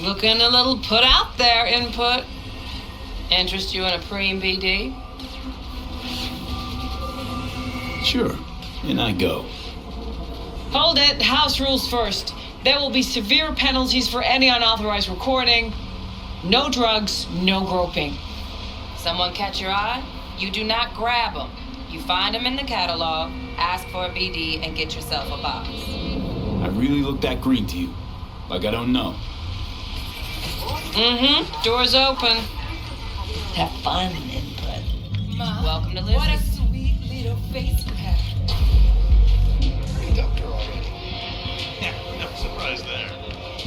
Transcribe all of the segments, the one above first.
Looking a little put out there, input. Interest you in a preem BD? Sure, and I go. Hold it, house rules first. There will be severe penalties for any unauthorized recording. No drugs, no groping. Someone catch your eye? You do not grab them. You find them in the catalog, ask for a BD, and get yourself a box. I really look that green to you? Like I don't know. Door's open. Have fun, input. Welcome to Lizzie. What a sweet little face you have. Pretty dumped her already. Yeah, no surprise there.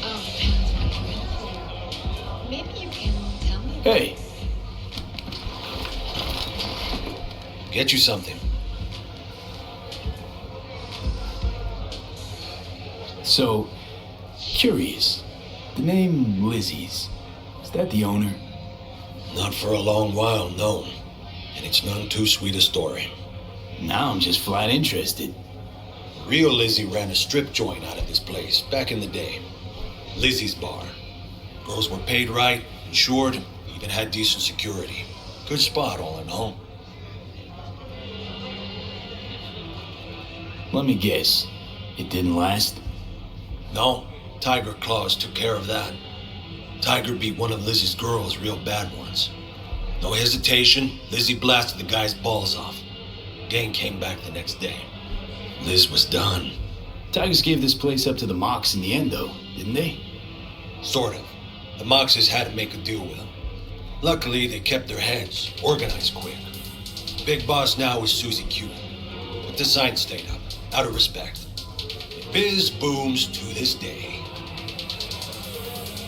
Oh, depends, my friend. Maybe you can tell me. Hey, Get you something. so, curious. The name Lizzie's, is that the owner? Not for a long while, no. And it's none too sweet a story. Now I'm just flat interested. Real Lizzie ran a strip joint out of this place back in the day. Lizzie's Bar. Girls were paid right, insured, even had decent security. Good spot, all in all. Let me guess. It didn't last? No, Tiger Claws took care of that. Tiger beat one of Lizzie's girls real bad once. No hesitation, Lizzie blasted the guy's balls off. Gang came back the next day. Liz was done. Tigers gave this place up to the Mox in the end, though, didn't they? Sort of. The Moxes had to make a deal with them. Luckily, they kept their heads, organized quick. Big boss now is Susie Q. But the sign stayed up, out of respect. And biz booms to this day.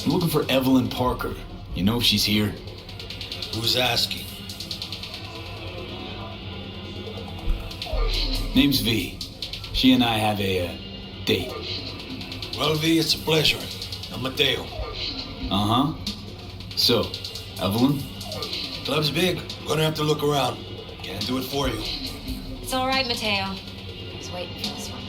I'm looking for Evelyn Parker. You know if she's here? Who's asking? Name's V. She and I have a date. Well, V, it's a pleasure. I'm Mateo. Uh-huh. So, Evelyn? Club's big. Gonna have to look around. Can't do it for you. It's all right, Mateo. I was waiting for this one.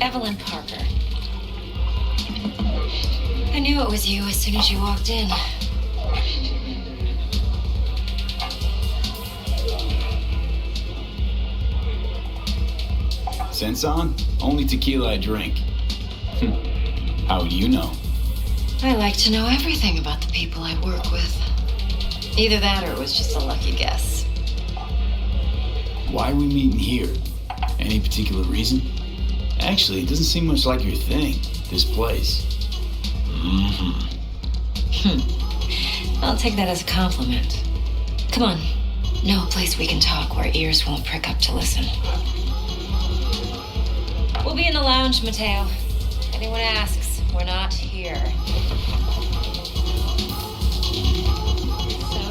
Evelyn Parker. I knew it was you as soon as you walked in. Sense on? Only tequila I drink. How do you know? I like to know everything about the people I work with. Either that or it was just a lucky guess. Why are we meeting here? Any particular reason? Actually, it doesn't seem much like your thing, this place. I'll take that as a compliment. Come on. Know a place we can talk where ears won't prick up to listen. We'll be in the lounge, Mateo. If anyone asks, we're not here. So,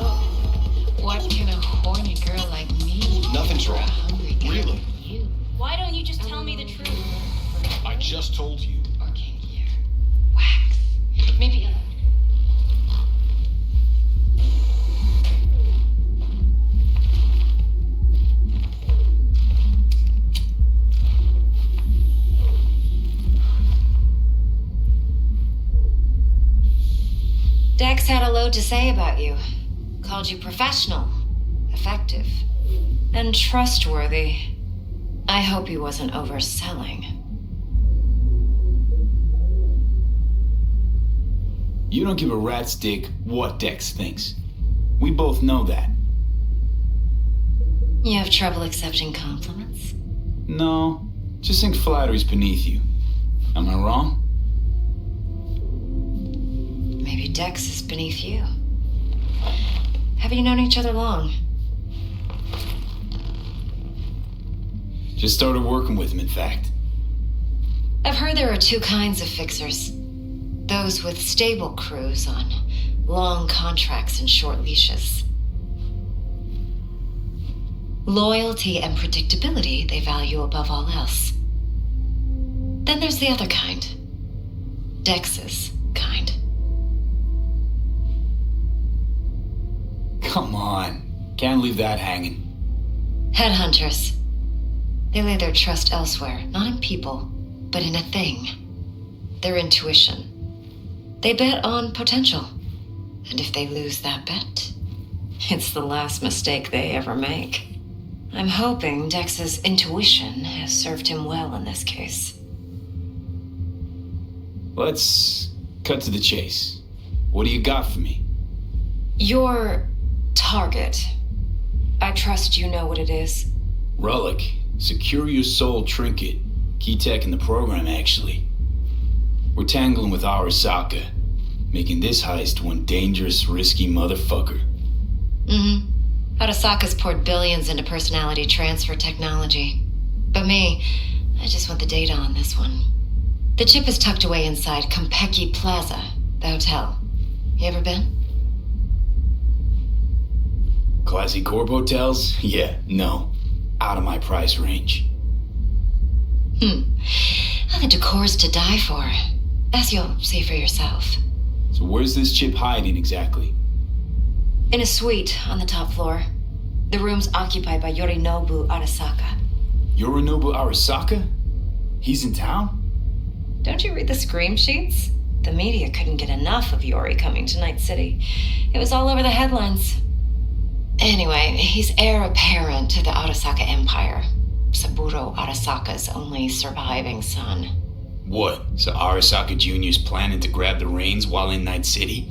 what can a horny girl like me do Nothing's for a wrong. hungry guy Really? like you? Why don't you just tell me the truth? I just told you. Or kinkier? Wax? Maybe Dex had a load to say about you. Called you professional, effective, and trustworthy. I hope he wasn't overselling. You don't give a rat's dick what Dex thinks. We both know that. You have trouble accepting compliments? No, just think flattery's beneath you. Am I wrong? Maybe Dex is beneath you. Have you known each other long? Just started working with him, in fact. I've heard there are two kinds of fixers. Those with stable crews on long contracts and short leashes. Loyalty and predictability they value above all else. Then there's the other kind. Dex's kind. Come on. Can't leave that hanging. Headhunters. They lay their trust elsewhere, not in people, but in a thing. Their intuition. They bet on potential. And if they lose that bet, it's the last mistake they ever make. I'm hoping Dex's intuition has served him well in this case. Let's cut to the chase. What do you got for me? Your target. I trust you know what it is. Relic. Secure your soul trinket. Key tech in the program, actually. We're tangling with Arasaka, making this heist one dangerous, risky motherfucker. Mm-hmm. Arasaka's poured billions into personality transfer technology. But me, I just want the data on this one. The chip is tucked away inside Konpeki Plaza, the hotel. You ever been? Classy Corp hotels? Yeah, no. Out of my price range. Well, the decor's to die for. As you'll see for yourself. So where's this chip hiding exactly? In a suite on the top floor. The room's occupied by Yorinobu Arasaka. Yorinobu Arasaka? He's in town? Don't you read the scream sheets? The media couldn't get enough of Yori coming to Night City. It was all over the headlines. Anyway, he's heir apparent to the Arasaka Empire. Saburo Arasaka's only surviving son. What? So Arasaka Jr.'s planning to grab the reins while in Night City?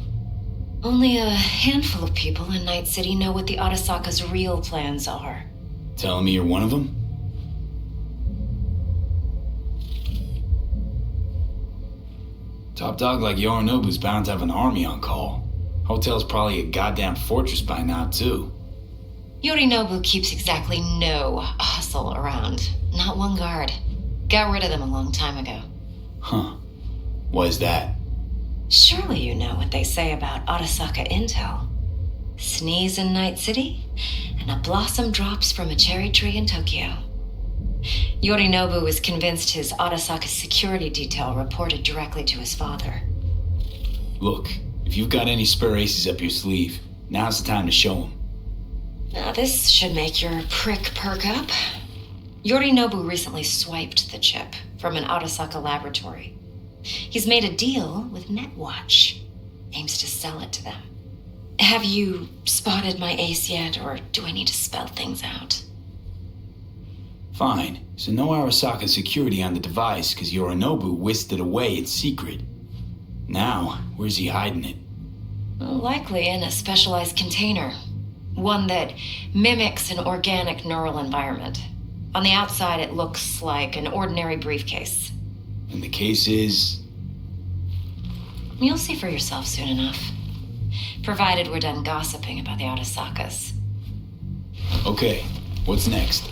Only a handful of people in Night City know what the Arasaka's real plans are. Telling me you're one of them? Top dog like Yorinobu's bound to have an army on call. Hotel's probably a goddamn fortress by now, too. Yorinobu keeps exactly no hustle around. Not one guard. Got rid of them a long time ago. Huh. Why is that? Surely you know what they say about Arasaka intel. Sneeze in Night City, and a blossom drops from a cherry tree in Tokyo. Yorinobu was convinced his Arasaka security detail reported directly to his father. Look, if you've got any spare aces up your sleeve, now's the time to show them. Now this should make your prick perk up. Yorinobu recently swiped the chip from an Arasaka laboratory. He's made a deal with Netwatch. Aims to sell it to them. Have you spotted my ace yet, or do I need to spell things out? Fine. So no Arasaka security on the device because Yorinobu whisked it away in secret. Now, where's he hiding it? Likely in a specialized container. One that mimics an organic neural environment. On the outside, it looks like an ordinary briefcase. And the case is... You'll see for yourself soon enough. Provided we're done gossiping about the Arasakas. Okay, what's next?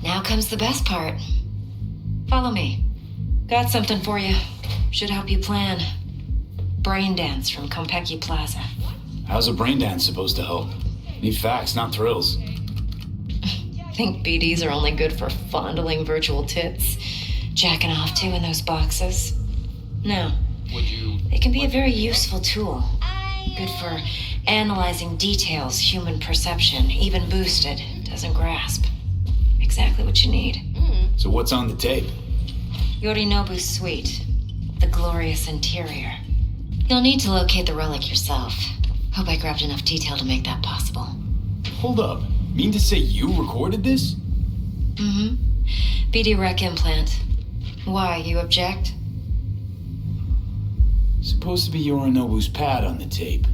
Now comes the best part. Follow me. Got something for you. Should help you plan. Brain dance from Konpeki Plaza. How's a brain dance supposed to help? Need facts, not thrills. Think BDs are only good for fondling virtual tits? Jacking off to in those boxes? No. They can be a very useful tool. Good for analyzing details human perception, even boosted, doesn't grasp. Exactly what you need. So what's on the tape? Yorinobu's suite. The glorious interior. You'll need to locate the relic yourself. Hope I grabbed enough detail to make that possible. Hold up. Mean to say you recorded this? Mm-hmm. BD rec implant. Why, you object? Supposed to be Yorinobu's pad on the tape.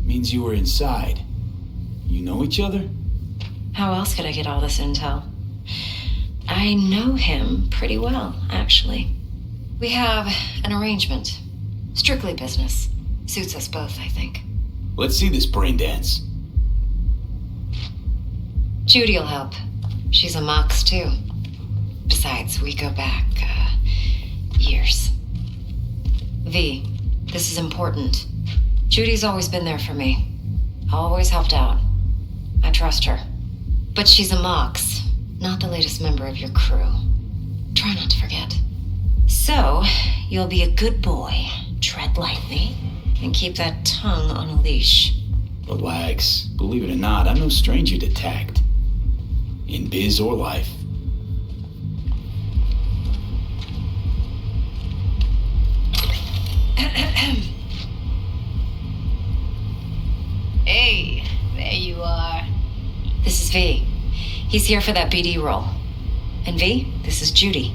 Means you were inside. You know each other? How else could I get all this intel? I know him pretty well, actually. We have an arrangement. Strictly business. Suits us both, I think. Let's see this brain dance. Judy'll help. She's a Mox, too. Besides, we go back, years. V, this is important. Judy's always been there for me. Always helped out. I trust her. But she's a Mox, not the latest member of your crew. Try not to forget. So, you'll be a good boy, tread lightly, and keep that tongue on a leash. Relax. Believe it or not, I'm no stranger to tact. In biz or life. Hey, there you are. This is V. He's here for that BD role. And V, this is Judy.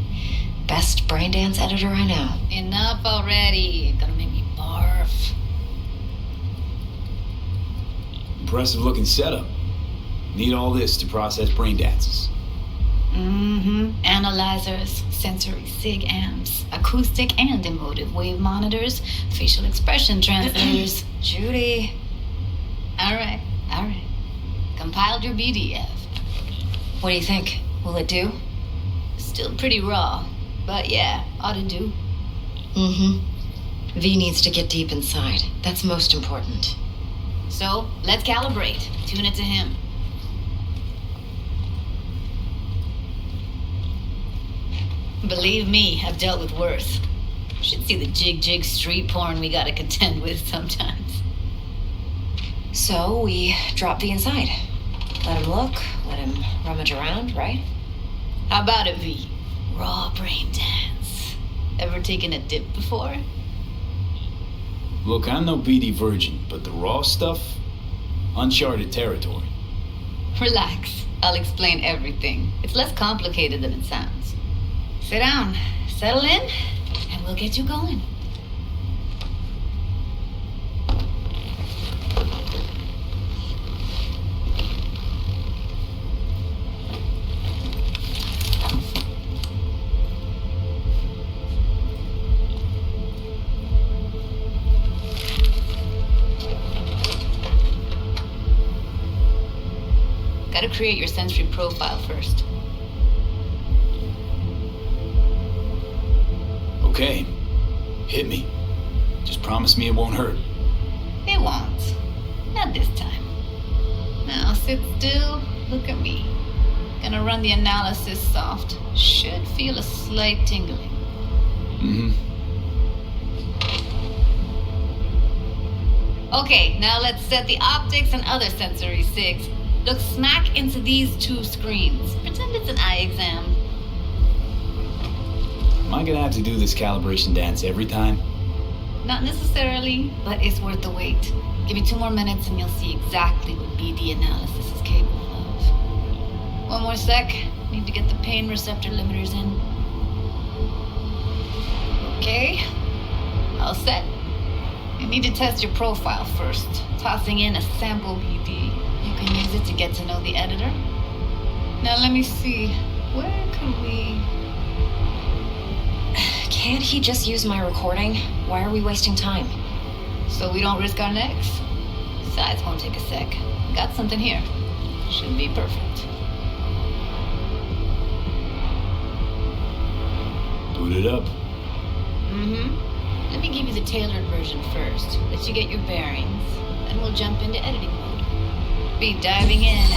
Best braindance editor I know. Enough already. Gonna make me barf. Impressive looking setup. Need all this to process brain dances. Analyzers, sensory sig amps, acoustic and emotive wave monitors, facial expression translators. Judy. All right. Compiled your BDF. What do you think? Will it do? Still pretty raw, but yeah, ought to do. V needs to get deep inside. That's most important. So, let's calibrate. Tune it to him. Believe me, I've dealt with worse. Should see the jig street porn we gotta contend with sometimes. So we drop V inside. Let him look, let him rummage around, right? How about it, V? Raw brain dance. Ever taken a dip before? Look, I'm no BD virgin, but the raw stuff, uncharted territory. Relax. I'll explain everything. It's less complicated than it sounds. Sit down, settle in, and we'll get you going. Gotta create your sensory profile first. Okay, hit me. Just promise me it won't hurt. It won't. Not this time. Now sit still, look at me. Gonna run the analysis soft. Should feel a slight tingling. Okay, now let's set the optics and other sensory sigs. Look smack into these two screens. Pretend it's an eye exam. Am I gonna have to do this calibration dance every time? Not necessarily, but it's worth the wait. Give me 2 more minutes and you'll see exactly what BD analysis is capable of. 1 more sec. Need to get the pain receptor limiters in. Okay. All set. You need to test your profile first. Tossing in a sample BD. You can use it to get to know the editor. Now let me see. Where could we... Can't he just use my recording? Why are we wasting time? So we don't risk our necks. Besides, won't take a sec. Got something here. Should be perfect. Boot it up. Let me give you the tailored version first. Let you get your bearings. Then we'll jump into editing mode. Be diving in and...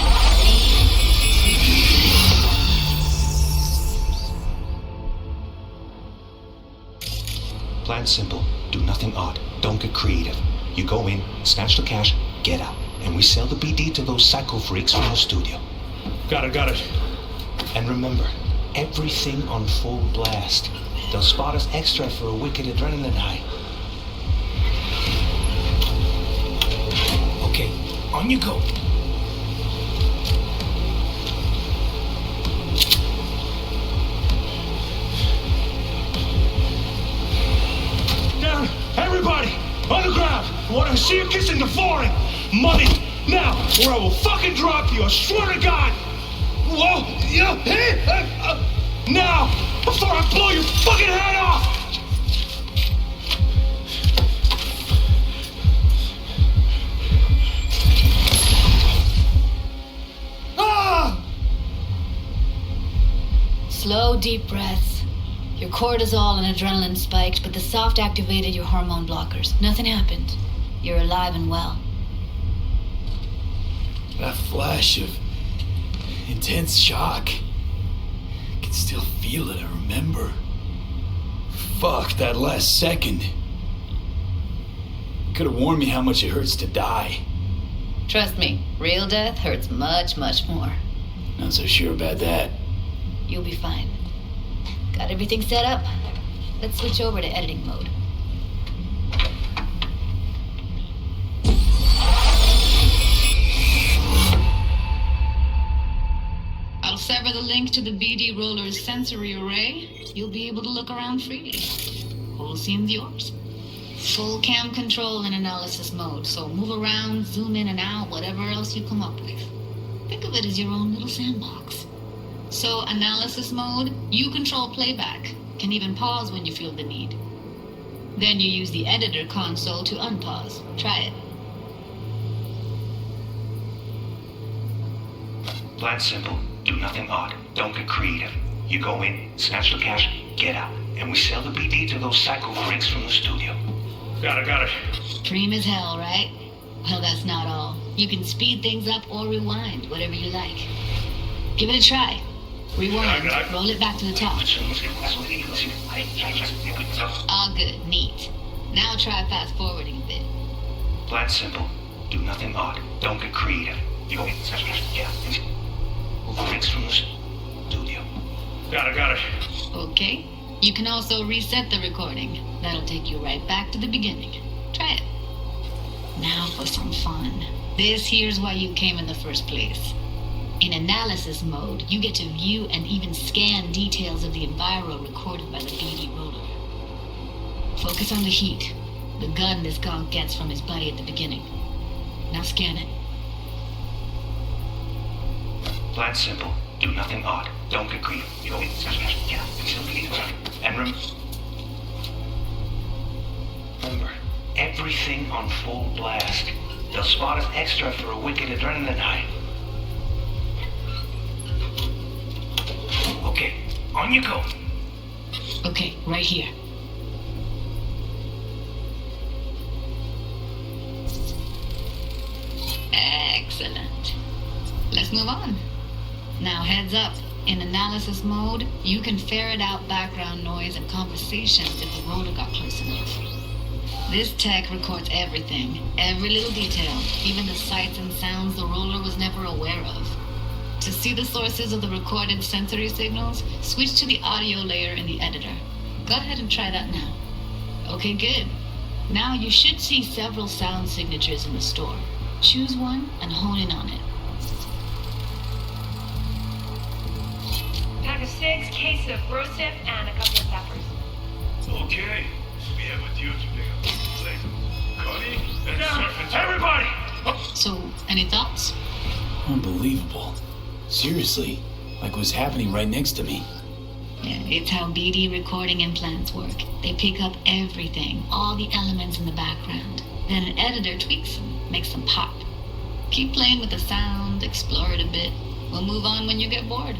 Plan simple. Do nothing odd. Don't get creative. You go in, snatch the cash, get out. And we sell the BD to those psycho freaks from the studio. Got it. And remember, everything on full blast. They'll spot us extra for a wicked adrenaline high. Okay, on you go. Down, everybody, on the ground. I want to see you kissing the flooring. Money, now, or I will fucking drop you. I swear to God. Whoa, yeah, hey, now, before I blow your fucking head off. Slow, deep breaths. Your cortisol and adrenaline spiked, but the soft activated your hormone blockers. Nothing happened. You're alive and well. That flash of intense shock. I can still feel it, I remember. Fuck, that last second. Could have warned me how much it hurts to die. Trust me, real death hurts much, much more. Not so sure about that. You'll be fine. Got everything set up? Let's switch over to editing mode. I'll sever the link to the BD Roller's sensory array. You'll be able to look around freely. Whole scene's yours. Full cam control in analysis mode, so move around, zoom in and out, whatever else you come up with. Think of it as your own little sandbox. So, analysis mode, you control playback. Can even pause when you feel the need. Then you use the editor console to unpause. Try it. Plan simple. Do nothing odd. Don't get creative. You go in, snatch the cash, get out. And we sell the BD to those psycho freaks from the studio. Got it. Dream as hell, right? Well, that's not all. You can speed things up or rewind, whatever you like. Give it a try. Rewind. Roll it back to the top. All good. Neat. Now try fast forwarding a bit. Plan simple. Do nothing odd. Don't get creative. You go in, snatch the cash, get out. Freaks from the studio. Got it. Okay. You can also reset the recording. That'll take you right back to the beginning. Try it. Now for some fun. This here's why you came in the first place. In analysis mode, you get to view and even scan details of the enviro recorded by the BD roller. Focus on the heat, the gun this gonk gets from his buddy at the beginning. Now scan it. Plan simple. Do nothing odd. Don't get creative. You go in, snatch the cash, get out. And still bleeding around. And remember, everything on full blast. They'll spot us extra for a wicked adrenaline high. Okay, on you go. Okay, right here. Excellent. Let's move on. Now heads up. In analysis mode, you can ferret out background noise and conversations if the roller got close enough. This tech records everything, every little detail, even the sights and sounds the roller was never aware of. To see the sources of the recorded sensory signals, switch to the audio layer in the editor. Go ahead and try that now. Okay, good. Now you should see several sound signatures in the store. Choose one and hone in on it. Pack of 6, case of roast dip, and a couple of peppers. Okay, we have a deal to pick up. Connie, and surf everybody! So, any thoughts? Unbelievable. Seriously, like what's happening right next to me. Yeah, it's how BD recording implants work. They pick up everything, all the elements in the background. Then an editor tweaks them, makes them pop. Keep playing with the sound, explore it a bit. We'll move on when you get bored.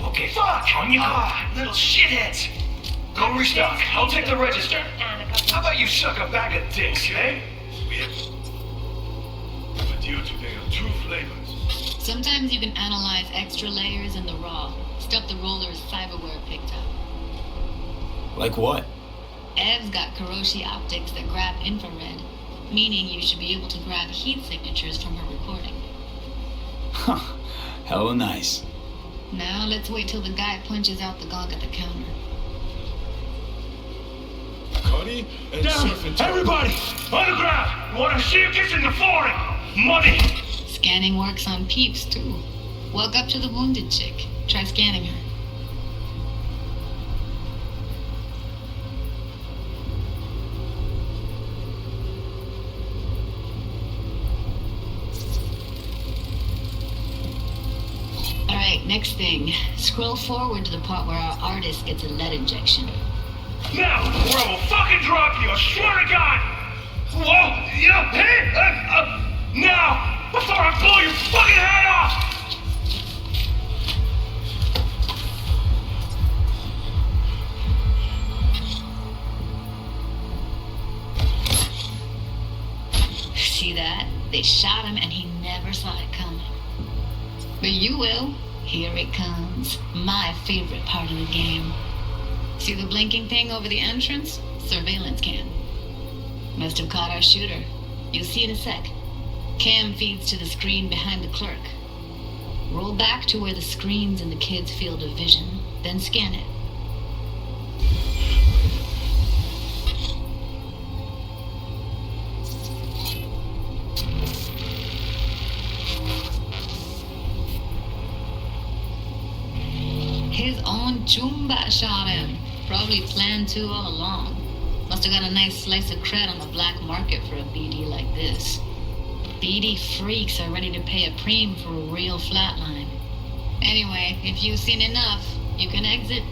Okay, fuck! On you go! Little shitheads! Go restock. I'll take the register. How about you suck a bag of dicks, eh? We have a deal to pick up 2 flavors. Sometimes you can analyze extra layers in the raw, stuff the roller's cyberware picked up. Like what? Ev's got Kiroshi optics that grab infrared, meaning you should be able to grab heat signatures from her recording. Huh. Hella nice. Now let's wait till the guy punches out the gong at the counter. Connie and surf Everybody! On the ground! Want to see you kissing the flooring! Money! Scanning works on peeps, too. Walk up to the wounded chick. Try scanning her. Alright, next thing. Scroll forward to the part where our artist gets a lead injection. Now, or I will fucking drop you, I swear to God! Whoa! Yeah, hey! Now! Before I blow your fucking head off! See that? They shot him and he never saw it coming. But you will. Here it comes. My favorite part of the game. See the blinking thing over the entrance? Surveillance cam. Must have caught our shooter. You'll see in a sec. Cam feeds to the screen behind the clerk. Roll back to where the screen's in the kid's field of vision, then scan it. His own Chumba shot him. Probably planned to all along. Must have got a nice slice of cred on the black market for a BD like this. BD freaks are ready to pay a preem for a real flatline. Anyway, if you've seen enough, you can exit.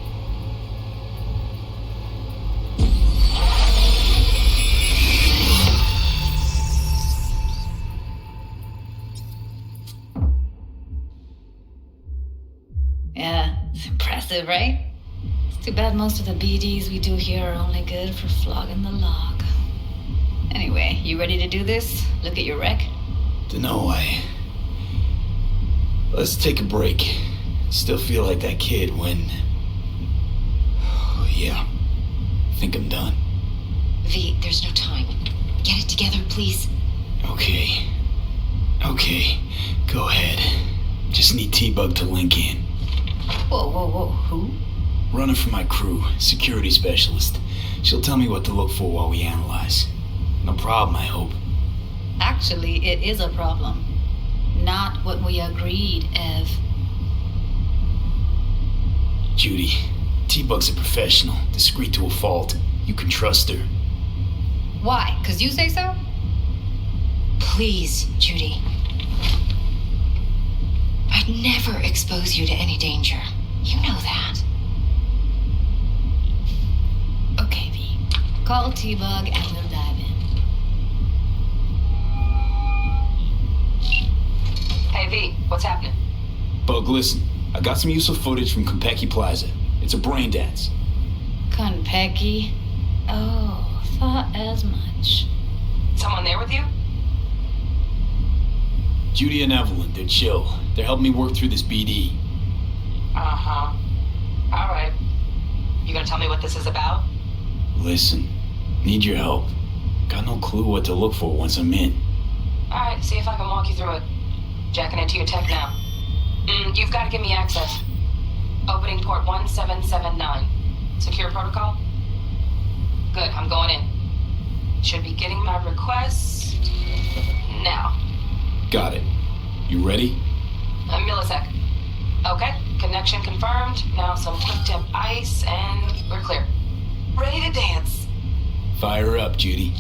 Yeah, it's impressive, right? It's too bad most of the BDs we do here are only good for flogging the log. Anyway, you ready to do this? Look at your wreck? Dunno, Let's take a break. Still feel like that kid when... Oh, yeah. I think I'm done. V, there's no time. Get it together, please. Okay. Go ahead. Just need T-Bug to link in. Whoa. Who? Running for my crew, security specialist. She'll tell me what to look for while we analyze. No problem, I hope. Actually, it is a problem. Not what we agreed, Ev. Judy, T-Bug's a professional, discreet to a fault. You can trust her. Why? 'Cause you say so? Please, Judy. I'd never expose you to any danger. You know that. Okay, V. Call T-Bug and we'll dive in. Hey, V, what's happening? Bug, listen. I got some useful footage from Konpeki Plaza. It's a brain dance. Konpeki? Oh, thought as much. Someone there with you? Judy and Evelyn, they're chill. They're helping me work through this BD. Uh-huh. All right. You gonna tell me what this is about? Listen, need your help. Got no clue what to look for once I'm in. All right, see if I can walk you through it. Jacking into your tech now. You've got to give me access. Opening port 1779. Secure protocol? Good, I'm going in. Should be getting my request now. Got it. You ready? A millisec. Okay, connection confirmed. Now some quick temp ice and we're clear. Ready to dance. Fire up, Judy.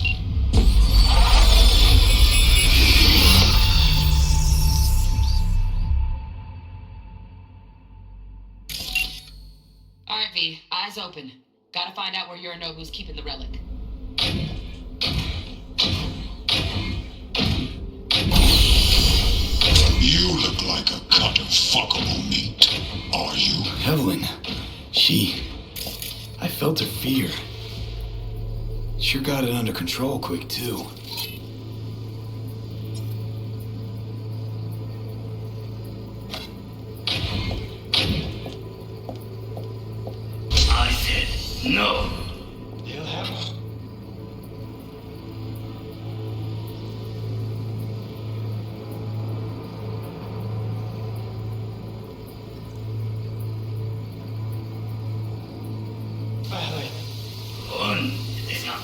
All right, V, eyes open. Gotta find out where Yorinobu's keeping the relic. You look like a cut of fuckable meat. Are you? Evelyn, I felt her fear. Sure got it under control quick, too. I said no. They'll have us. Vale. It's not.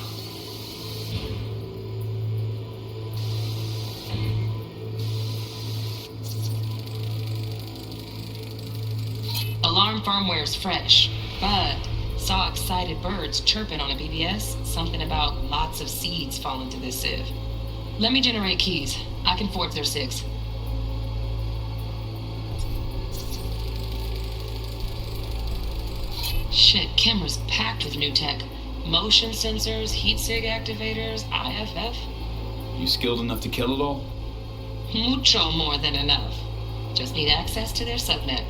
Alarm firmware's fresh, but saw excited birds chirping on a BBS. Something about lots of seeds falling to this sieve. Let me generate keys. I can forge their SIGs. Shit, camera's packed with new tech. Motion sensors, heat sig activators, IFF. You skilled enough to kill it all? Mucho more than enough. Just need access to their subnet.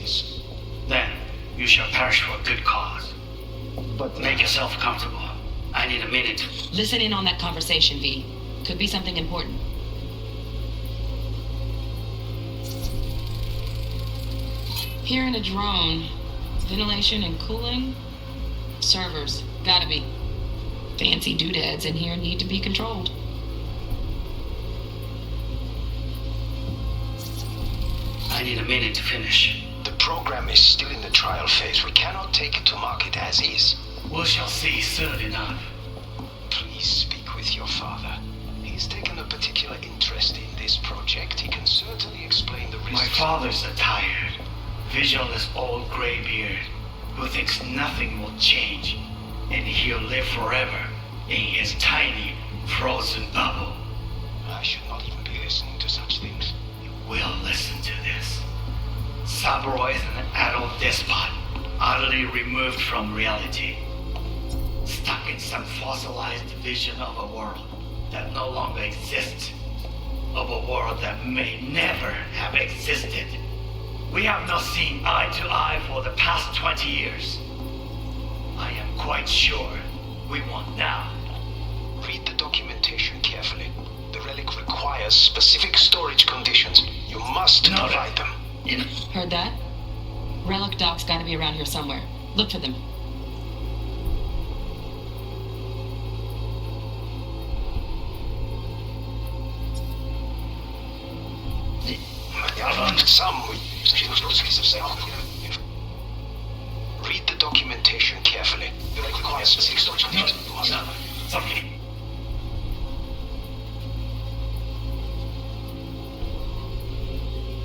face. Then you shall perish for a good cause. But Make yourself comfortable. I need a minute. Listen in on that conversation, V. Could be something important. Here in a drone. Ventilation and cooling? Servers. Gotta be. Fancy doodads in here need to be controlled. I need a minute to finish. the program is still in the trial phase. We cannot take it to market as is. We shall see soon enough. Please speak with your father. He's taken a particular interest in this project. He can certainly explain the risks. My father's a tired, visionless old graybeard who thinks nothing will change, and he'll live forever in his tiny, frozen bubble. I should not even be listening to such things. You will listen to this. Saburo is an adult despot, utterly removed from reality, stuck in some fossilized vision of a world that no longer exists, of a world that may never have existed. We have not seen eye to eye for the past 20 years. I am quite sure we won't now. Read the documentation carefully. The relic requires specific storage conditions. You must Noted. provide them. Heard that? Relic docs gotta be around here somewhere. Look for them. Read the documentation carefully. The relic requires specific storage conditions. You must. Something.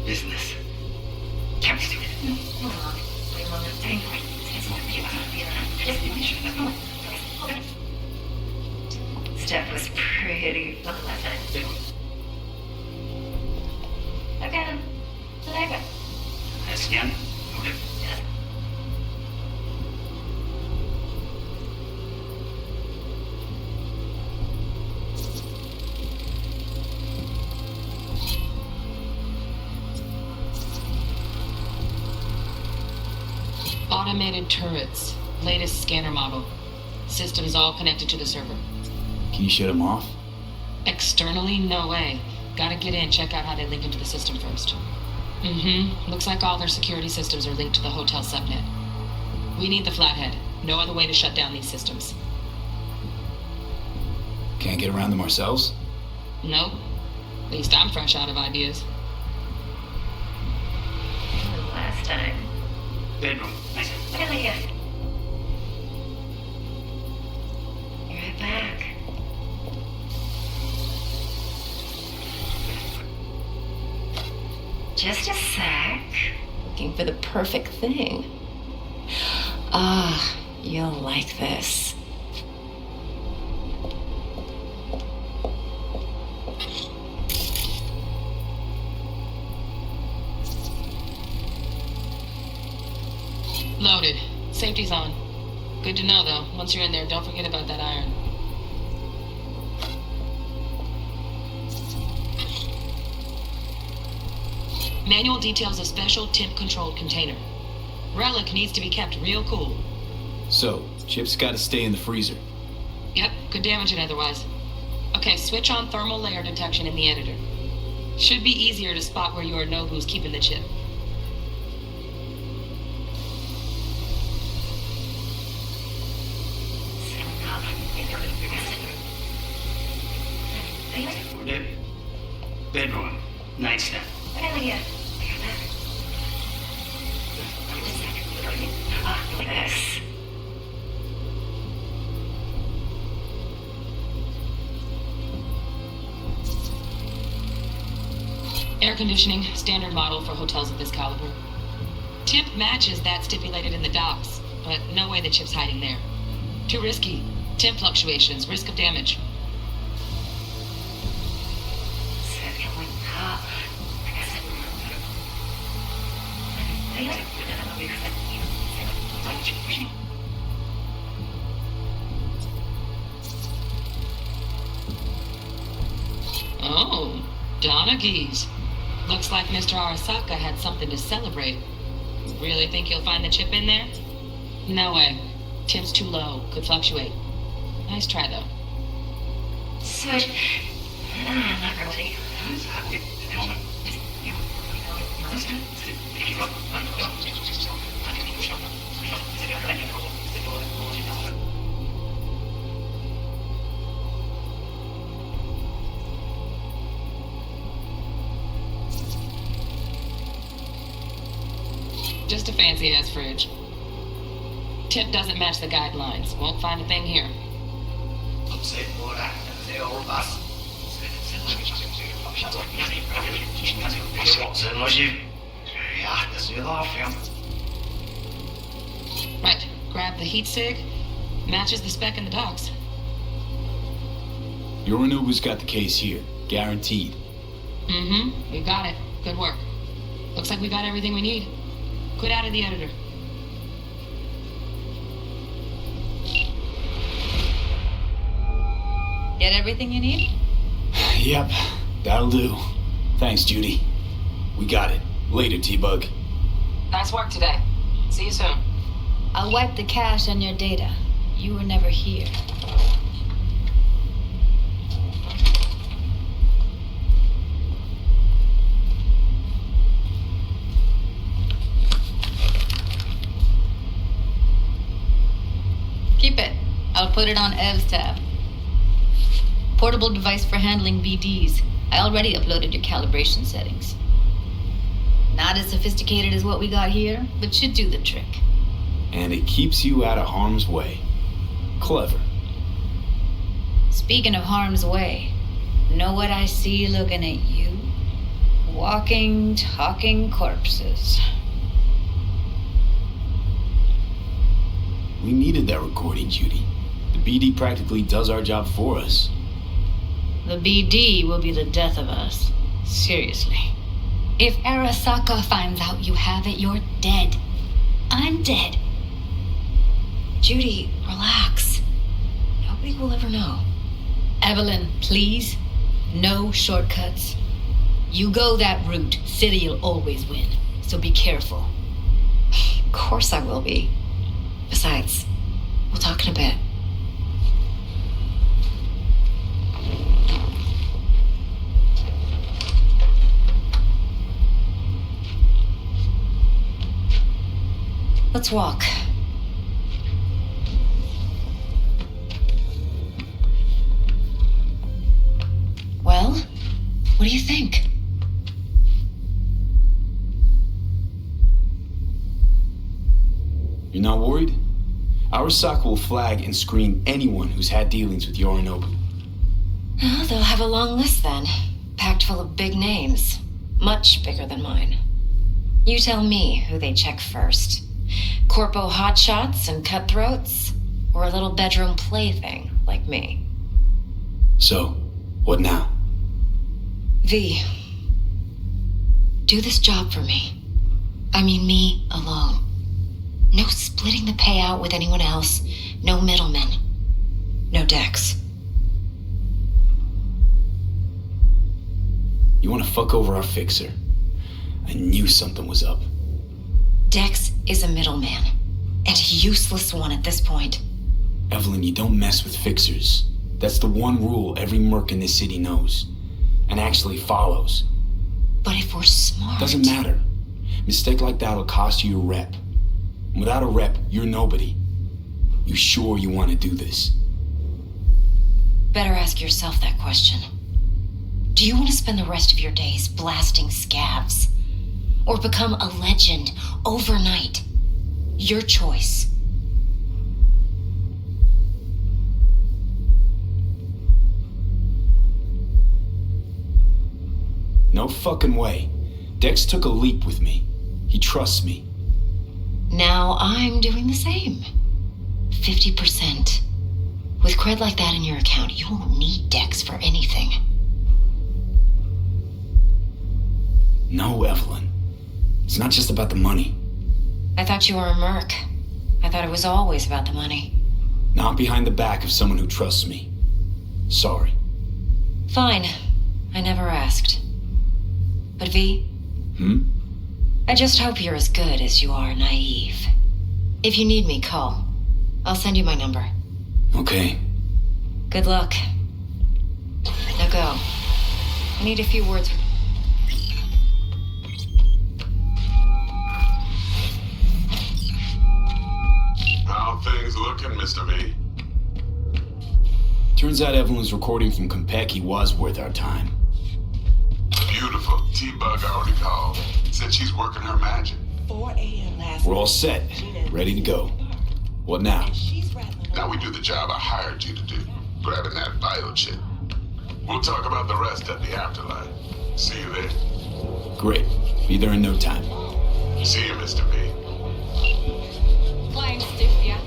Business. Chemistry. Steph was pretty pleasant. Okay. Okay. That's again. Okay. Automated turrets. Latest scanner model. Systems all connected to the server. Can you shut them off? Externally, no way. Gotta get in, check out how they link into the system first. Looks like all their security systems are linked to the hotel subnet. We need the flathead. No other way to shut down these systems. Can't get around them ourselves? Nope. At least I'm fresh out of ideas. Last time. Bedroom. Nice. Really good. You're right back. Just a sec. Looking for the perfect thing. Ah, you'll like this. Loaded. Safety's on. Good to know, though. Once you're in there, don't forget about that iron. Manual details a special temp-controlled container. Relic needs to be kept real cool. So, chips gotta stay in the freezer. Yep, could damage it otherwise. Okay, switch on thermal layer detection in the editor. Should be easier to spot where you or know who's keeping the chip. Bedroom. Nightstand. This. Air conditioning, standard model for hotels of this caliber. Tip matches that stipulated in the docs, but no way the chip's hiding there. Too risky. Temp fluctuations, risk of damage. Oh, Donna Geese. Looks like Mr. Arasaka had something to celebrate. Really think you'll find the chip in there? No way. Tip's too low. Could fluctuate. Nice try, though. Switch. Not really. Just a fancy-ass fridge. Tip doesn't match the guidelines. Won't find a thing here. Right. Grab the heat sig. Matches the spec in the docs. Yorinobu's got the case here. Guaranteed. Mm-hmm. You got it. Good work. Looks like we got everything we need. Quit out of the editor. Get everything you need? Yep, that'll do. Thanks, Judy. We got it. Later, T-Bug. Nice work today. See you soon. I'll wipe the cache on your data. You were never here. Keep it. I'll put it on Ev's tab. Portable device for handling BDs. I already uploaded your calibration settings. Not as sophisticated as what we got here, but should do the trick. And it keeps you out of harm's way. Clever. Speaking of harm's way, know what I see looking at you? Walking, talking corpses. We needed that recording, Judy. The BD practically does our job for us. The BD will be the death of us. Seriously. If Arasaka finds out you have it, you're dead. I'm dead. Judy, relax. Nobody will ever know. Evelyn, please. No shortcuts. You go that route, City'll always win. So be careful. Of course I will be. Besides, we'll talk in a bit. Let's walk. Well, what do you think? You're not worried? Arasaka will flag and screen anyone who's had dealings with Yorinobu. Oh, they'll have a long list then. Packed full of big names. Much bigger than mine. You tell me who they check first. Corpo hotshots and cutthroats? Or a little bedroom plaything like me? So, what now? V. Do this job for me. I mean me alone. No splitting the payout with anyone else. No middlemen. No Dex. You want to fuck over our fixer? I knew something was up. Dex is a middleman. And a useless one at this point. Evelyn, you don't mess with fixers. That's the one rule every merc in this city knows. And actually follows. But if we're smart... Doesn't matter. Mistake like that'll cost you your rep. Without a rep, you're nobody. You sure you want to do this? Better ask yourself that question. Do you want to spend the rest of your days blasting scabs? Or become a legend overnight? Your choice. No fucking way. Dex took a leap with me. He trusts me. Now I'm doing the same. 50%. With cred like that in your account, you won't need Dex for anything. No, Evelyn. It's not just about the money. I thought you were a merc. I thought it was always about the money. Not behind the back of someone who trusts me. Sorry. Fine. I never asked. But V? I just hope you're as good as you are naive. If you need me, call. I'll send you my number. Okay. Good luck. Now go. I need a few words. How things looking, Mr. V? Turns out Evelyn's recording from Konpeki was worth our time. Beautiful. T-Bug already called. Said she's working her magic. 4 a.m. last We're all set. Ready to go. What now? Now we do the job I hired you to do. Grabbing that biochip. We'll talk about the rest at the afterlife. See you there. Great. Be there in no time. See you, Mr. V. Flying stiff, yeah?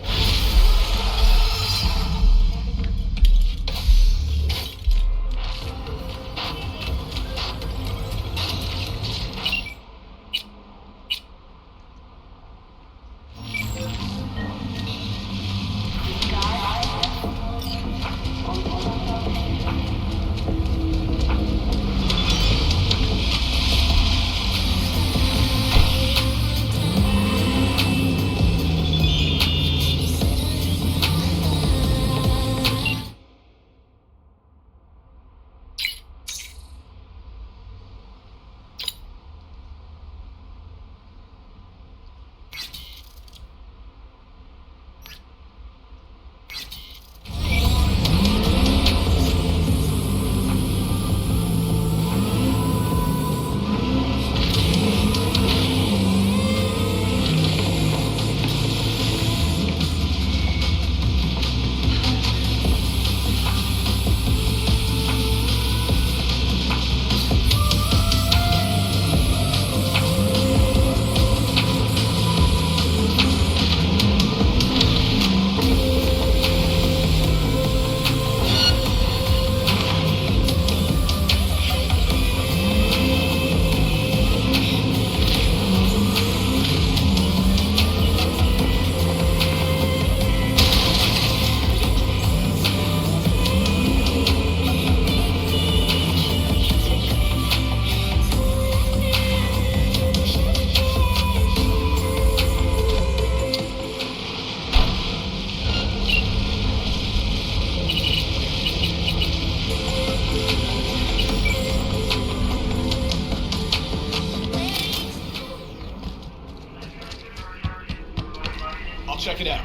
Check it out.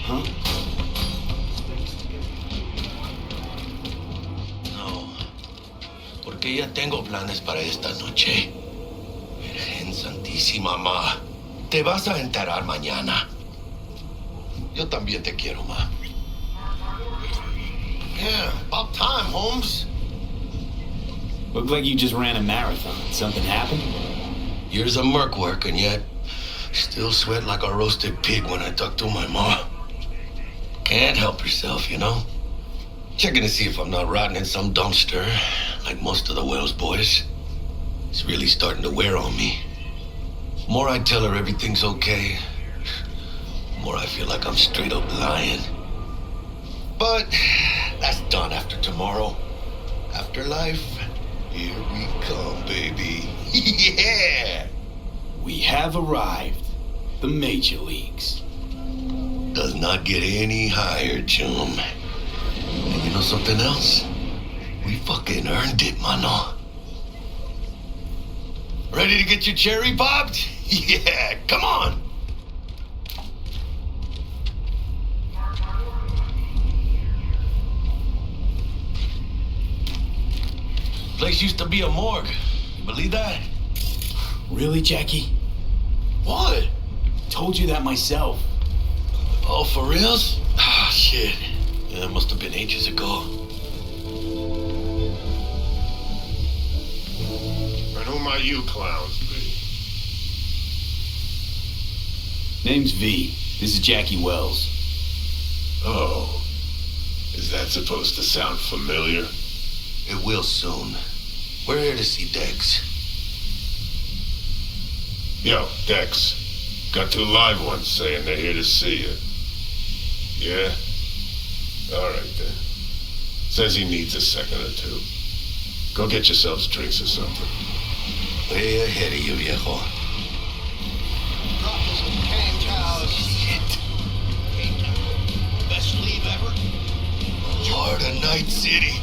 Huh? No, porque ya tengo planes para esta noche. Virgen Santísima, ma. Te vas a enterar mañana. Yo también te quiero, ma. Yeah, about time, Holmes. Looked like you just ran a marathon. Something happened? Years of merc work, and yet still sweat like a roasted pig when I talk to my ma. Can't help herself, you know? Checking to see if I'm not rotting in some dumpster, like most of the Wells boys. It's really starting to wear on me. The more I tell her everything's okay, the more I feel like I'm straight up lying. But that's done after tomorrow. Afterlife, here we come, baby. Yeah! We have arrived. The major leagues. Does not get any higher, chum. And you know something else? We fucking earned it, mano. Ready to get your cherry popped? Yeah, come on! Place used to be a morgue. You believe that? Really, Jackie? What? Told you that myself. Oh, for reals? Ah, shit. Yeah, it must have been ages ago. And who might you clowns be? Name's V. This is Jackie Wells. Oh. Is that supposed to sound familiar? It will soon. We're here to see Dex. Yo, Dex. Got 2 live ones saying they're here to see you. Yeah? Alright then. Says he needs a second or 2. Go get yourselves drinks or something. Way ahead of you, viejo. Drop us some canned cows. Shit. Best leave ever. Lord of Night City.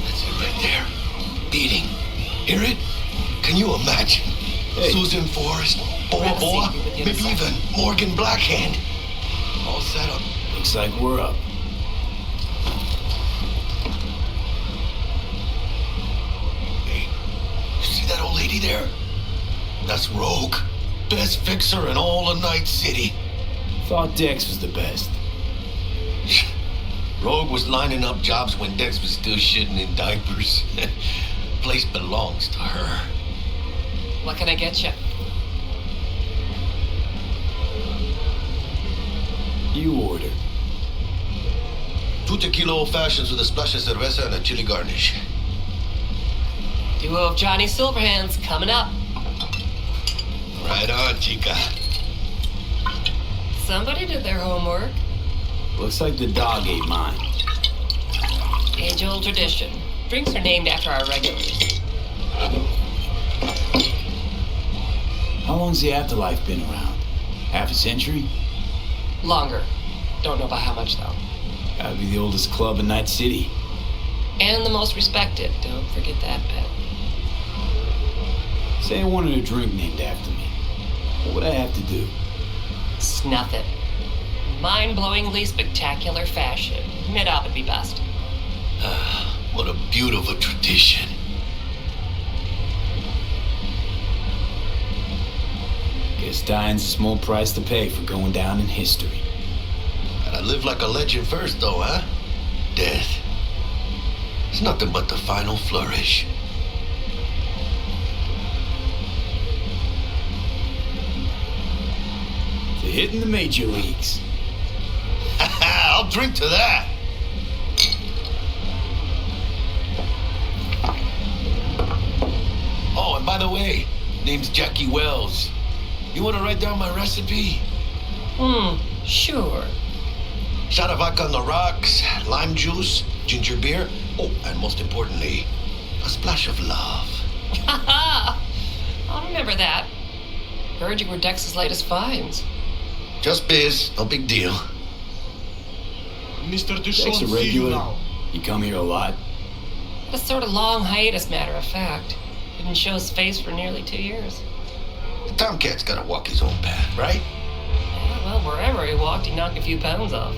That's it right there. Beating. Hear it? Can you imagine? Hey. Susan Forrest, Boa Boa, maybe even Morgan Blackhand. All set up. Looks like we're up. Hey, you see that old lady there? That's Rogue. Best fixer in all of Night City. Thought Dex was the best. Rogue was lining up jobs when Dex was still shitting in diapers. Place belongs to her. What can I get you? You order. 2 tequila old fashions with a splash of cerveza and a chili garnish. Duo of Johnny Silverhands coming up. Right on, chica. Somebody did their homework. Looks like the dog ate mine. Age-old tradition. Drinks are named after our regulars. How long's the Afterlife been around? Half a century? Longer. Don't know by how much, though. Gotta be the oldest club in Night City. And the most respected. Don't forget that bit. Say I wanted a drink named after me. What would I have to do? Snuff it. Mind-blowingly spectacular fashion. Mid-op would be best. What a beautiful tradition. Guess dying's a small price to pay for going down in history. Gotta live like a legend first, though, huh? Death. It's nothing but the final flourish. To hitting the major leagues. I'll drink to that. Oh, and by the way, name's Jackie Wells. You want to write down my recipe? Sure. Shot of vodka on the rocks, lime juice, ginger beer. Oh, and most importantly, a splash of love. I'll remember that. Heard you were Dex's latest finds. Just biz, no big deal. Mr. Dex Duchon, a see you regular. now. You come here a lot. A sort of long hiatus, matter of fact. Didn't show his face for nearly 2 years. The Tomcat's gotta walk his own path, right? Yeah, well, wherever he walked, he knocked a few pounds off.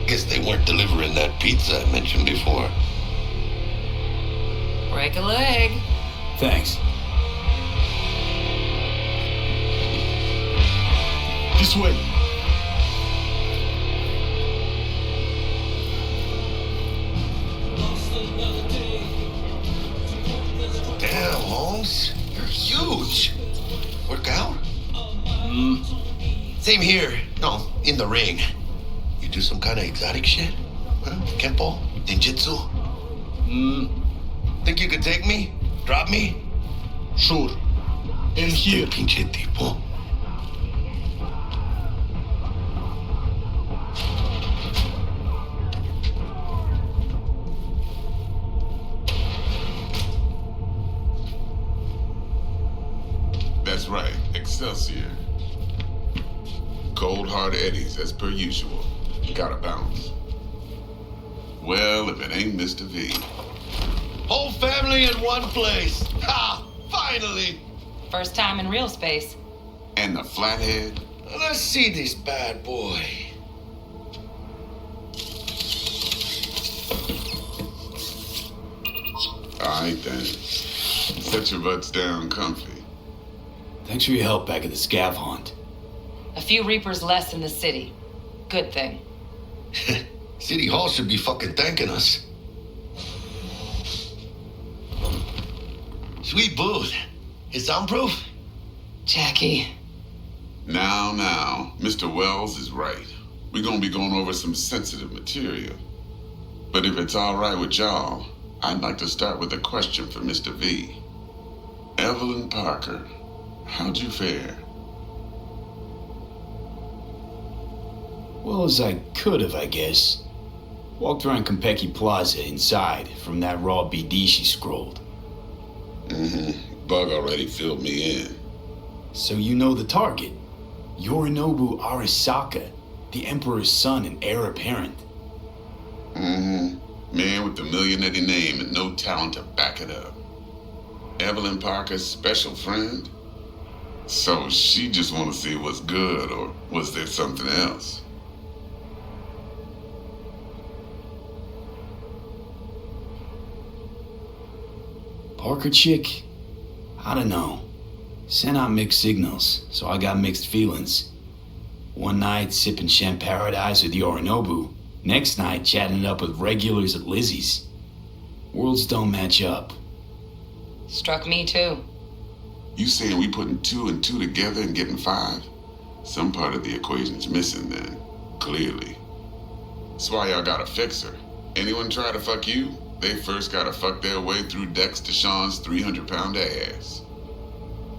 Guess they weren't delivering that pizza I mentioned before. Break a leg. Thanks. This way. Damn, Holmes. You're huge. Work out? Same here. No, in the ring. You do some kind of exotic shit? Huh? Kempo? Ninjutsu? Think you could take me? Drop me? Sure. In here. Pinche tipo. That's right, Excelsior. Cold hard eddies as per usual. Gotta bounce. Well, if it ain't Mr. V. Whole family in one place. Ha! Finally! First time in real space. And the flathead. Let's see this bad boy. Alright then. Set your butts down comfy. Thanks for your help back at the scav hunt. A few Reapers less in the city. Good thing. City Hall should be fucking thanking us. Sweet booth. Is soundproof? Jackie. Now, Mr. Wells is right. We're gonna be going over some sensitive material. But if it's alright with y'all, I'd like to start with a question for Mr. V. Evelyn Parker, how'd you fare? Well, as I could have, I guess. Walked around Konpeki Plaza inside from that raw BD she scrolled. Bug already filled me in. So you know the target. Yorinobu Arasaka, the Emperor's son and heir apparent. Man with the millionaire name and no talent to back it up. Evelyn Parker's special friend? So she just want to see what's good, or was there something else? Parker chick? I don't know. Sent out mixed signals, so I got mixed feelings. One night sipping Champaradise with Yorinobu. Next night chatting it up with regulars at Lizzie's. Worlds don't match up. Struck me too. You saying we putting 2 and 2 together and getting 5? Some part of the equation's missing then, clearly. That's why y'all gotta fix her. Anyone try to fuck you, they first gotta fuck their way through Dex Deshawn's 300-pound ass.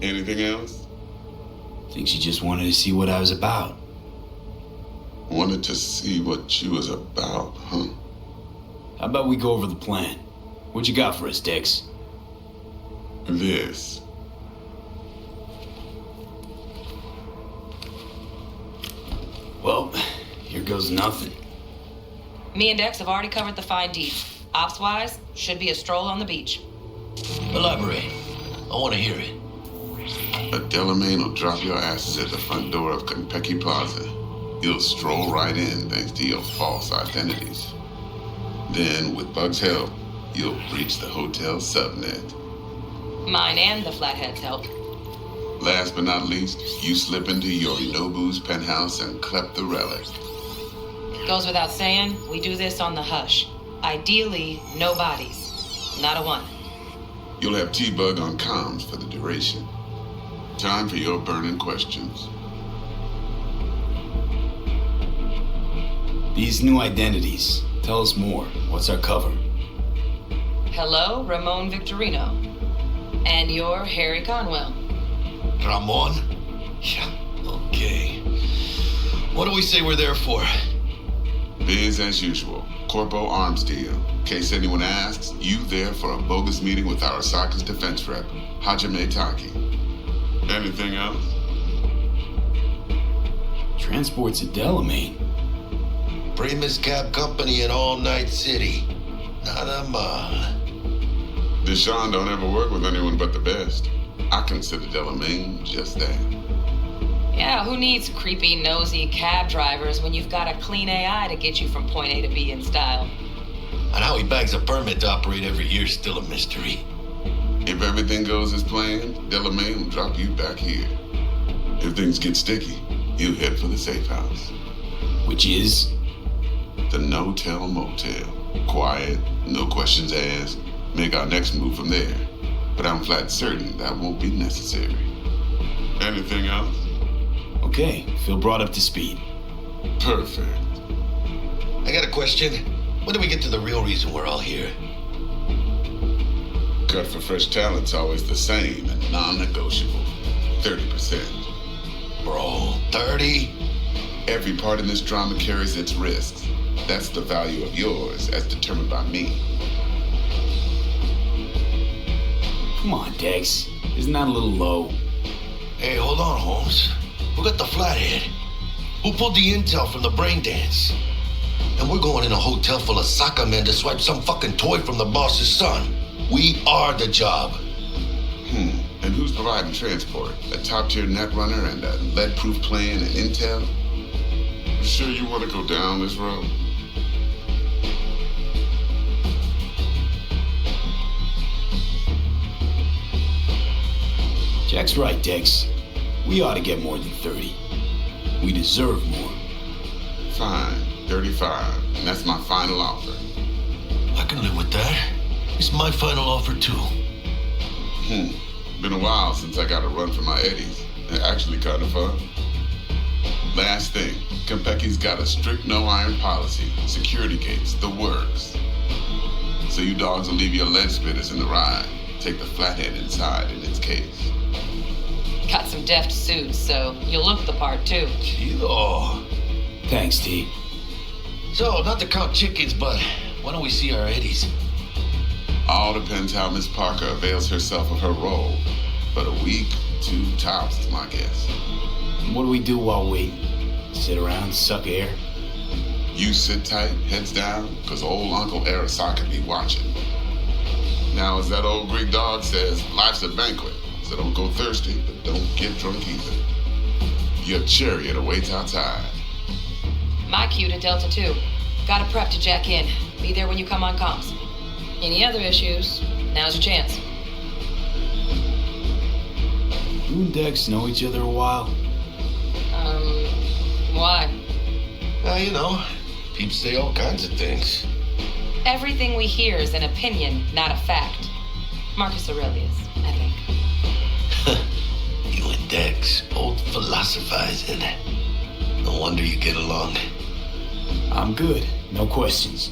Anything else? Think she just wanted to see what I was about. Wanted to see what you was about, huh? How about we go over the plan? What you got for us, Dex? This. Well, here goes nothing. Me and Dex have already covered the fine details. Ops-wise, should be a stroll on the beach. Elaborate. I want to hear it. A Delamain will drop your asses at the front door of Konpeki Plaza. You'll stroll right in thanks to your false identities. Then, with Bug's help, you'll breach the hotel subnet. Mine and the Flathead's help. Last but not least, you slip into Yorinobu's penthouse and clep the relic. Goes without saying, we do this on the hush. Ideally, no bodies. Not a one. You'll have T-Bug on comms for the duration. Time for your burning questions. These new identities. Tell us more. What's our cover? Hello, Ramon Victorino. And you're Harry Conwell. Ramon? Yeah, okay. What do we say we're there for? Biz as usual. Corpo arms deal. In case anyone asks, you there for a bogus meeting with Arasaka's defense rep, Hajime Taki. Anything else? Transport's a Delamain. Primus Cab Company in All Night City. Nada mal. Deshawn don't ever work with anyone but the best. I consider Delamain just that. Yeah, who needs creepy, nosy cab drivers when you've got a clean AI to get you from point A to B in style? And how he bags a permit to operate every year is still a mystery. If everything goes as planned, Delamain will drop you back here. If things get sticky, you head for the safe house. Which is? The no-tell motel. Quiet, no questions asked. Make our next move from there. But I'm flat certain that won't be necessary. Anything else? Okay, feel brought up to speed. Perfect. I got a question. When do we get to the real reason we're all here? Cut for fresh talent's always the same and non-negotiable. 30%. Bro, 30? Every part in this drama carries its risks. That's the value of yours, as determined by me. Come on, Dex. Isn't that a little low? Hey, hold on, Holmes. Who got the flathead? Who pulled the intel from the brain dance? And we're going in a hotel full of soccer men to swipe some fucking toy from the boss's son. We are the job. And who's providing transport? A top-tier netrunner and a lead-proof plan and intel? You sure you want to go down this road? Jack's right, Dex. We ought to get more than 30. We deserve more. Fine, 35. And that's my final offer. I can live with that. It's my final offer, too. Been a while since I got a run for my eddies. Actually kind of fun. Last thing, Konpeki's got a strict no-iron policy. Security gates, the works. So you dogs will leave your lead spitters in the ride. Take the flathead inside in its case. Got some deft suits, so you'll look the part too. Chido. Thanks, T. So, not to count chickens, but why don't we see our Eddies? All depends how Miss Parker avails herself of her role. But a week, 2 tops is my guess. What do we do while waiting? Sit around, suck air? You sit tight, heads down, because old Uncle Arasaka be watching. Now, as that old Greek dog says, life's a banquet, so don't go thirsty, but don't get drunk either. Your chariot awaits outside. My cue to Delta 2. Gotta prep to jack in. Be there when you come on comms. Any other issues, now's your chance. You and Dex know each other a while? Why? You know, people say all kinds of things. Everything we hear is an opinion, not a fact. Marcus Aurelius, I think. You and Dex, both philosophizing. No wonder you get along. I'm good. No questions.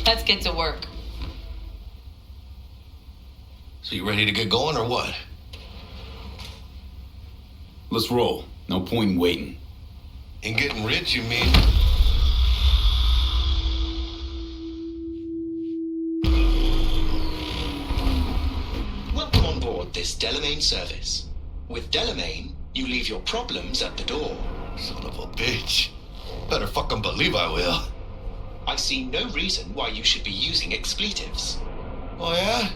Let's get to work. So you ready to get going or what? Let's roll. No point in waiting. In getting rich, you mean? Welcome on board this Delamain service. With Delamain, you leave your problems at the door. Son of a bitch. Better fucking believe I will. I see no reason why you should be using expletives. Oh, yeah?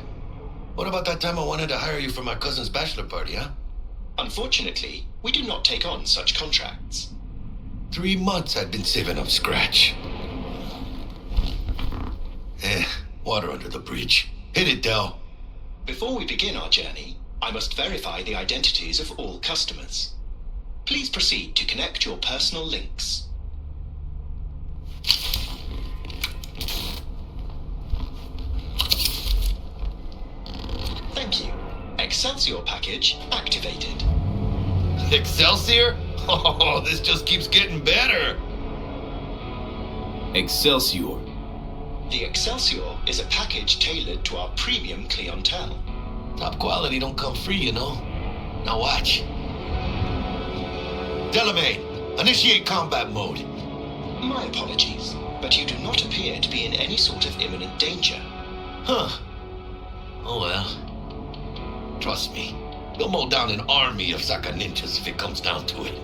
What about that time I wanted to hire you for my cousin's bachelor party, huh? Unfortunately, we do not take on such contracts. 3 months I'd been saving up scratch. Water under the bridge. Hit it, Del. Before we begin our journey, I must verify the identities of all customers. Please proceed to connect your personal links. Thank you. Excelsior package activated. Excelsior? Oh, this just keeps getting better. Excelsior. The Excelsior is a package tailored to our premium clientele. Top quality don't come free, you know. Now watch. Delamain, initiate combat mode. My apologies, but you do not appear to be in any sort of imminent danger. Huh. Oh well. Trust me, you'll mow down an army of Saka ninjas if it comes down to it.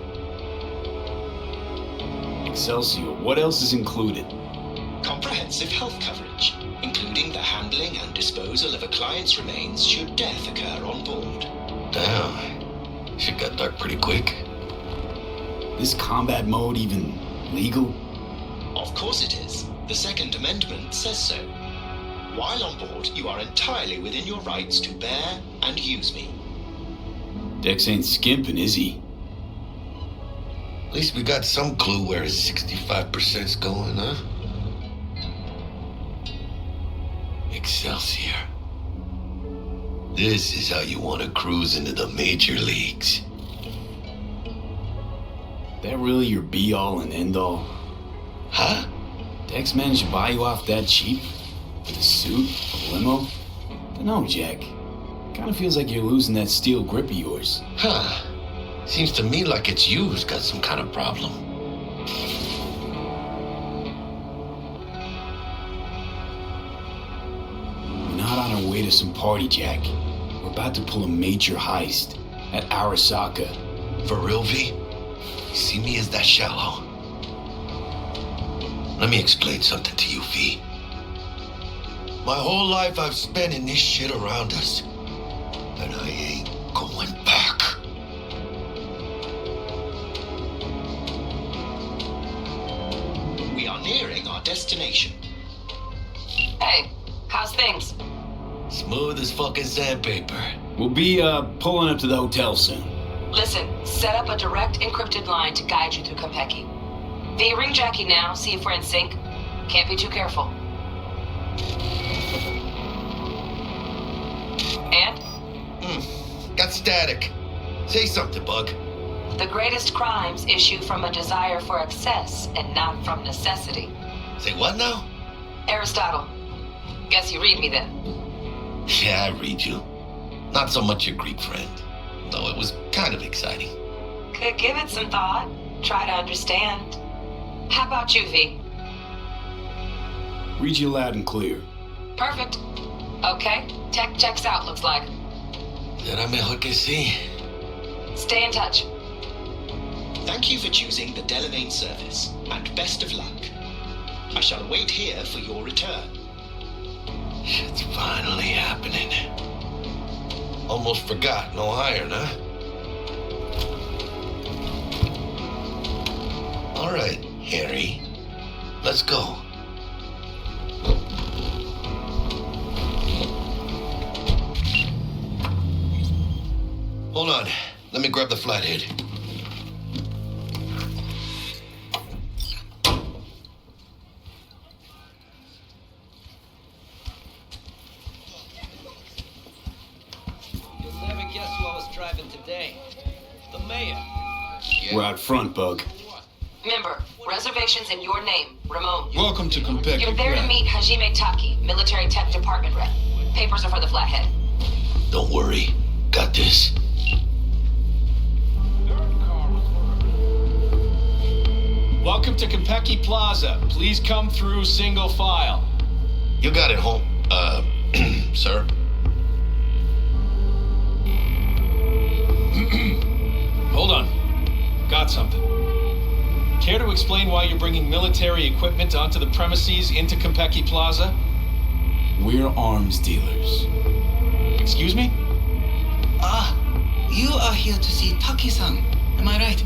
Excelsior, what else is included? Comprehensive health coverage, including the handling and disposal of a client's remains should death occur on board. Damn. Shit got dark pretty quick. Is combat mode even legal? Of course it is. The Second Amendment says so. While on board, you are entirely within your rights to bear and use me. Dex ain't skimping, is he? At least we got some clue where his 65%'s going, huh? Excelsior. This is how you want to cruise into the major leagues. That really your be-all and end-all? Huh? Dex managed to buy you off that cheap? With a suit? A limo? Dunno, Jack. Kinda feels like you're losing that steel grip of yours. Huh. Seems to me like it's you who's got some kind of problem. We're not on our way to some party, Jack. We're about to pull a major heist at Arasaka. For real, V? You see me as that shallow? Let me explain something to you, V. My whole life I've spent in this shit around us. And I ain't going back. We are nearing our destination. Hey, how's things? Smooth as fucking sandpaper. We'll be, pulling up to the hotel soon. Listen, set up a direct encrypted line to guide you through Konpeki. V, ring Jackie now, see if we're in sync. Can't be too careful. And? Got static. Say something, Bug. The greatest crimes issue from a desire for excess and not from necessity. Say what now? Aristotle. Guess you read me then. Yeah, I read you. Not so much your Greek friend, though it was kind of exciting. Could give it some thought. Try to understand. How about you, V? Read you loud and clear. Perfect. Okay, tech checks out, looks like. Será mejor que sí. Stay in touch. Thank you for choosing the Delamain service, and best of luck. I shall wait here for your return. Shit's finally happening. Almost forgot, no iron, huh? All right, Harry. Let's go. Hold on. Let me grab the flathead. You'll never guess who I was driving today. The mayor. We're out front, Bug. Member, reservations in your name, Ramon. Welcome to Compeki. You're there to meet Hajime Taki, military tech department rep. Papers are for the flathead. Don't worry. Got this. Welcome to Compeki Plaza. Please come through single file. You got it, home. Sir? Hold on. Got something. Care to explain why you're bringing military equipment onto the premises into Compeki Plaza? We're arms dealers. Excuse me? Ah, you are here to see Taki-san. Am I right?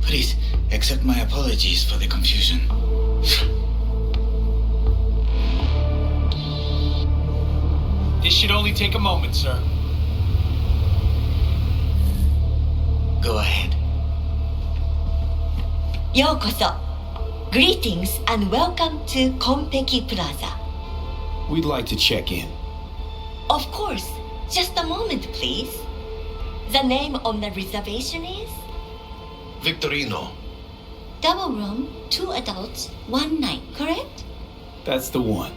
Please, accept my apologies for the confusion. This should only take a moment, sir. Go ahead. Yokoso. Greetings and welcome to Compeki Plaza. We'd like to check in. Of course. Just a moment, please. The name on the reservation is? Victorino. Double room, 2 adults, 1 night, correct? That's the one.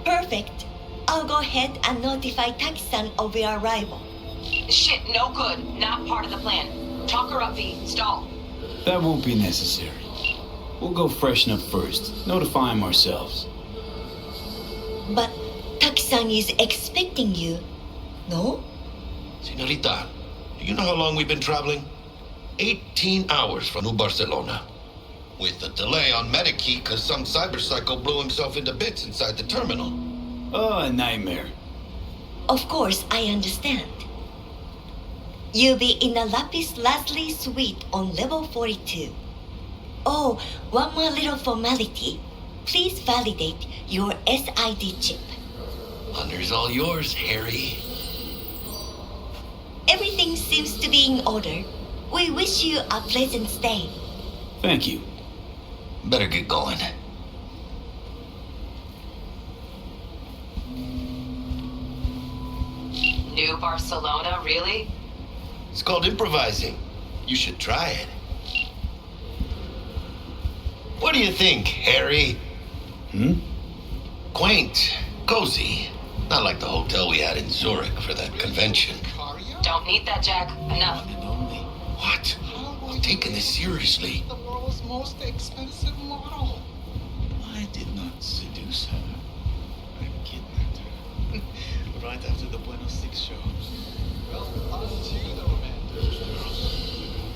Perfect. I'll go ahead and notify Taki-san of your arrival. Shit, no good. Not part of the plan. Talk her up, V. Stall. That won't be necessary. We'll go freshen up first. Notify him ourselves. But Taki-san is expecting you, no? Senorita, do you know how long we've been traveling? 18 hours from New Barcelona. With a delay on Medikey because some cyberpsycho blew himself into bits inside the terminal. Oh, a nightmare. Of course, I understand. You'll be in the Lapis Lazuli suite on level 42. Oh, one more little formality. Please validate your SID chip. Honor's all yours, Harry. Everything seems to be in order. We wish you a pleasant stay. Thank you. Better get going. New Barcelona, really? It's called improvising. You should try it. What do you think, Harry? Quaint, cozy. Not like the hotel we had in Zurich for that convention. Don't need that, Jack. Enough. What? I'm taking this seriously. The world's most expensive model. I did not seduce her. I kidnapped her. Right after the Buenos 6 show. Well, aren't you the romantic?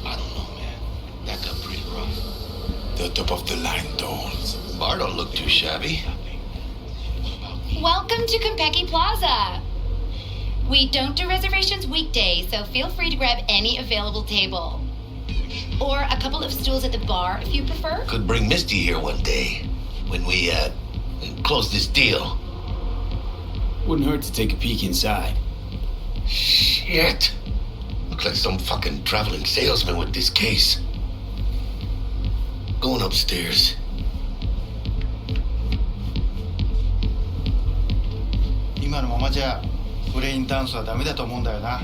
I don't know, man. That got pretty rough. The top of the line dolls. Bar don't look too shabby. Welcome to Compeki Plaza. We don't do reservations weekdays, so feel free to grab any available table. Or a couple of stools at the bar if you prefer. Could bring Misty here one day when we, close this deal. Wouldn't hurt to take a peek inside. Shit. Looks like some fucking traveling salesman with this case. Going upstairs. Now, のままじゃブレインダンスはダメだと思うんだよな。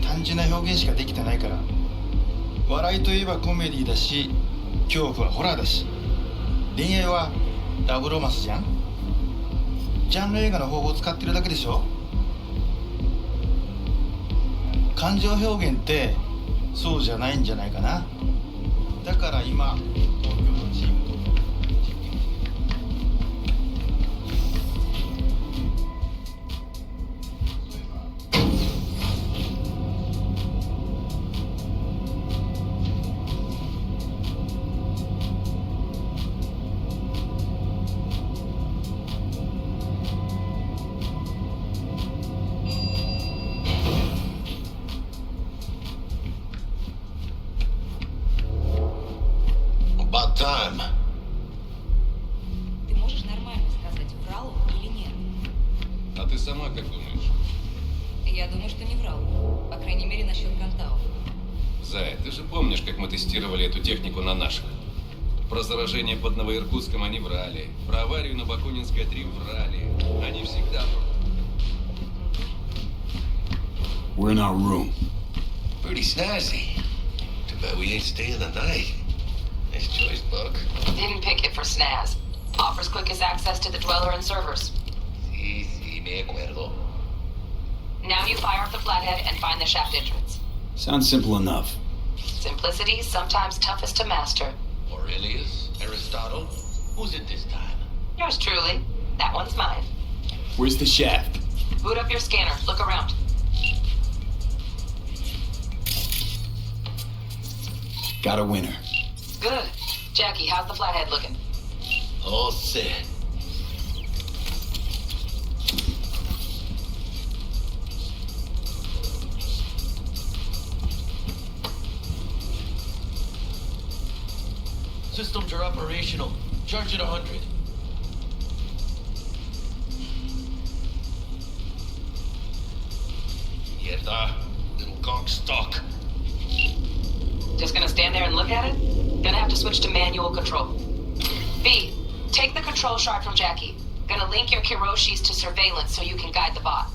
単純な表現しかできてないから。笑いといえばコメディだし、恐怖はホラーだし、恋愛はラブロマンスじゃん。ジャンル映画の方法を使ってるだけでしょ。感情表現ってそうじゃないんじゃないかな。だから今東京のチームと не врал. По крайней мере, насчет гантау. Зая, ты же помнишь, как мы тестировали эту технику на наших? Про заражение под Новоиркутском они врали. Про аварию на Бакунинской 3 врали. Они всегда We're in our room. Pretty snazzy. Too bad we ain't staying the night. Nice choice, Buck. Didn't pick it for snaz. Offers quickest access to the dweller and servers. Sí, me acuerdo. Now you fire up the flathead and find the shaft entrance. Sounds simple enough. Simplicity, sometimes toughest to master. Aurelius? Aristotle? Who's it this time? Yours truly. That one's mine. Where's the shaft? Boot up your scanner. Look around. Got a winner. Good. Jackie, how's the flathead looking? All set. Systems are operational. Charge at 100. Mierda. Little gonk stock. Just gonna stand there and look at it? Gonna have to switch to manual control. V, take the control shard from Jackie. Gonna link your Kiroshis to surveillance so you can guide the bot.